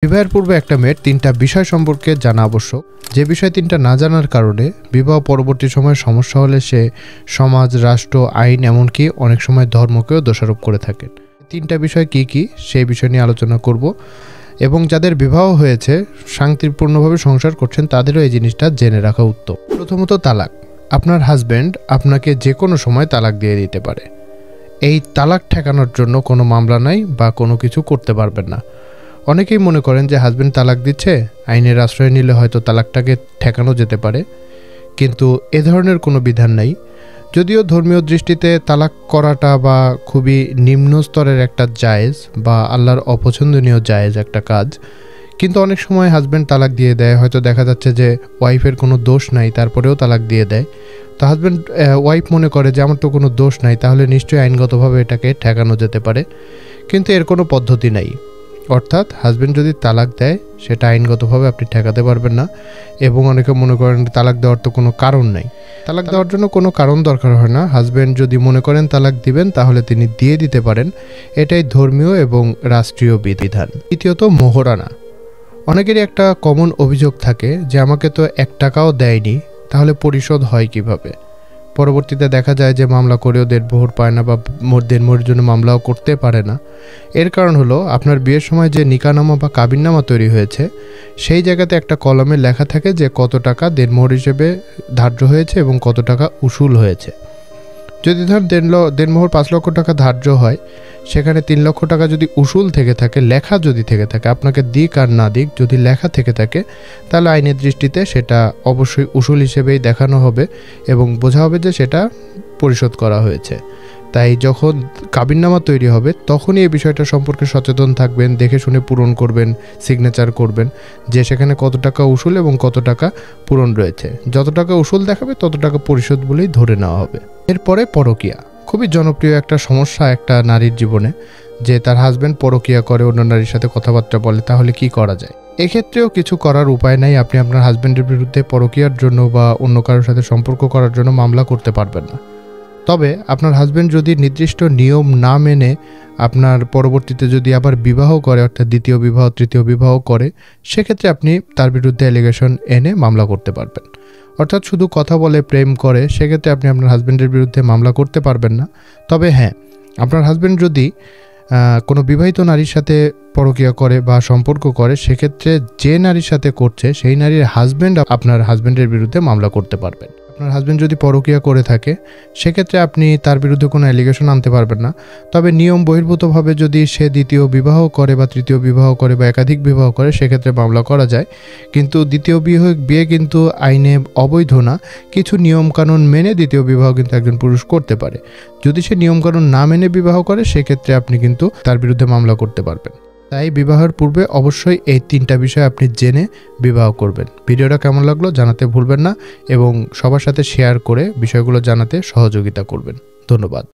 বিবাহের পূর্বে একটা মেয়ের তিনটা বিষয় সম্পর্কে জানা আবশ্যক। যে বিষয় তিনটা না জানার কারণে বিবাহ পরবর্তী সময়ে সমস্যা হলে সে সমাজ, রাষ্ট্র, আইন, এমনকি অনেক সময় ধর্মকেও দোষারোপ করে থাকেন। তিনটা বিষয় কি কি সেই বিষয় নিয়ে আলোচনা করব এবং যাদের বিবাহ হয়েছে, শান্তিপূর্ণভাবে সংসার করছেন, তাদেরও এই জিনিসটা জেনে রাখা উত্তম। প্রথমত, তালাক। আপনার হাজব্যান্ড আপনাকে যে কোনো সময় তালাক দিয়ে দিতে পারে। এই তালাক ঠেকানোর জন্য কোনো মামলা নাই বা কোনো কিছু করতে পারবেন না। অনেকেই মনে করেন যে হাজব্যান্ড তালাক দিচ্ছে, আইনের আশ্রয় নিলে হয়তো তালাকটাকে ঠেকানো যেতে পারে, কিন্তু এ ধরনের কোনো বিধান নাই। যদিও ধর্মীয় দৃষ্টিতে তালাক করাটা বা খুবই নিম্ন স্তরের একটা জায়েজ বা আল্লাহর অপছন্দনীয় জায়েজ একটা কাজ, কিন্তু অনেক সময় হাজব্যান্ড তালাক দিয়ে দেয়। হয়তো দেখা যাচ্ছে যে ওয়াইফের কোনো দোষ নাই, তারপরেও তালাক দিয়ে দেয়। তো হাজব্যান্ড ওয়াইফ মনে করে যে আমার তো কোনো দোষ নাই, তাহলে নিশ্চয়ই আইনগতভাবে এটাকে ঠেকানো যেতে পারে, কিন্তু এর কোনো পদ্ধতি নাই। অর্থাৎ হাজব্যান্ড যদি তালাক দেয়, সেটা আইনগতভাবে আপনি ঠেকাতে পারবেন না। এবং অনেকে মনে করেন তালাক দেওয়ার তো কোনো কারণ নাই। তালাক দেওয়ার জন্য কোনো কারণ দরকার হয় না। হাজব্যান্ড যদি মনে করেন তালাক দিবেন, তাহলে তিনি দিয়ে দিতে পারেন। এটাই ধর্মীয় এবং রাষ্ট্রীয় বিধান। দ্বিতীয়ত, মোহরানা। অনেকেরই একটা কমন অভিযোগ থাকে যে আমাকে তো 1 টাকাও দেয়নি, তাহলে পরিশোধ হয় কিভাবে। পরবর্তীতে দেখা যায় যে মামলা করেও দেড়মোহর পায় না বা দেড়মোহরের জন্য মামলাও করতে পারে না। এর কারণ হলো আপনার বিয়ের সময় যে নিকাহনামা বা কাবিননামা তৈরি হয়েছে, সেই জায়গাতে একটা কলমে লেখা থাকে যে কত টাকা দেড়মোহর হিসেবে ধার্য হয়েছে এবং কত টাকা উসুল হয়েছে। যদি ধর দেড়মোহর 5 লক্ষ টাকা ধার্য হয়, সেখানে 3 লক্ষ টাকা যদি উসুল থেকে থাকে, লেখা যদি থেকে থাকে, আপনাকে দিক আর না দিক যদি লেখা থেকে থাকে, তাহলে আইনের দৃষ্টিতে সেটা অবশ্যই উসুল হিসেবেই দেখানো হবে এবং বোঝা হবে যে সেটা পরিশোধ করা হয়েছে। তাই যখন কাবিননামা তৈরি হবে, তখনই এই বিষয়টা সম্পর্কে সচেতন থাকবেন, দেখে শুনে পূরণ করবেন, সিগনেচার করবেন যে সেখানে কত টাকা উসুল এবং কত টাকা পূরণ রয়েছে। যত টাকা উসুল দেখাবে তত টাকা পরিশোধ বলেই ধরে নেওয়া হবে। এরপরে পরকীয়া। খুবই জনপ্রিয় একটা সমস্যা একটা নারীর জীবনে, যে তার হাজব্যান্ড পরকীয়া করে, অন্য নারীর সাথে কথাবার্তা বলে। তাহলে কি করা যায়? এক্ষেত্রেও কিছু করার উপায় নাই। আপনি আপনার হাজব্যান্ডের বিরুদ্ধে পরকীয়ার জন্য বা অন্য কারোর সাথে সম্পর্ক করার জন্য মামলা করতে পারবেন না। তবে আপনার হাজব্যান্ড যদি নির্দিষ্ট নিয়ম না মেনে আপনার পরবর্তীতে যদি আবার বিবাহ করে, অর্থাৎ দ্বিতীয় বিবাহ, তৃতীয় বিবাহ করে, সেক্ষেত্রে আপনি তার বিরুদ্ধে অ্যালিগেশন এনে মামলা করতে পারবেন। অর্থাৎ শুধু কথা বলে, প্রেম করে, সেক্ষেত্রে আপনি আপনার হাজব্যান্ডের বিরুদ্ধে মামলা করতে পারবেন না। তবে হ্যাঁ, আপনার হাজব্যান্ড যদি কোনো বিবাহিত নারীর সাথে পরকীয়া করে বা সম্পর্ক করে, সেক্ষেত্রে যে নারীর সাথে করছে সেই নারীর হাজব্যান্ড আপনার হাজব্যান্ডের বিরুদ্ধে মামলা করতে পারবেন। আপনার হাজব্যান্ড যদি পরকীয়া করে থাকে, সেক্ষেত্রে আপনি তার বিরুদ্ধে কোনো অ্যালিগেশন আনতে পারবেন না। তবে নিয়ম বহির্ভূতভাবে যদি সে দ্বিতীয় বিবাহ করে বা তৃতীয় বিবাহ করে বা একাধিক বিবাহ করে, সেক্ষেত্রে মামলা করা যায়। কিন্তু দ্বিতীয় বিয়ে কিন্তু আইনে অবৈধ না। কিছু নিয়মকানুন মেনে দ্বিতীয় বিবাহ কিন্তু একজন পুরুষ করতে পারে। যদি সে নিয়মকানুন না মেনে বিবাহ করে, সেক্ষেত্রে আপনি কিন্তু তার বিরুদ্ধে মামলা করতে পারবেন। তাই বিবাহের পূর্বে অবশ্যই এই 3টা বিষয় আপনি জেনে বিবাহ করবেন। ভিডিওটা কেমন লাগলো জানাতে ভুলবেন না এবং সবার সাথে শেয়ার করে বিষয়গুলো জানাতে সহযোগিতা করবেন। ধন্যবাদ।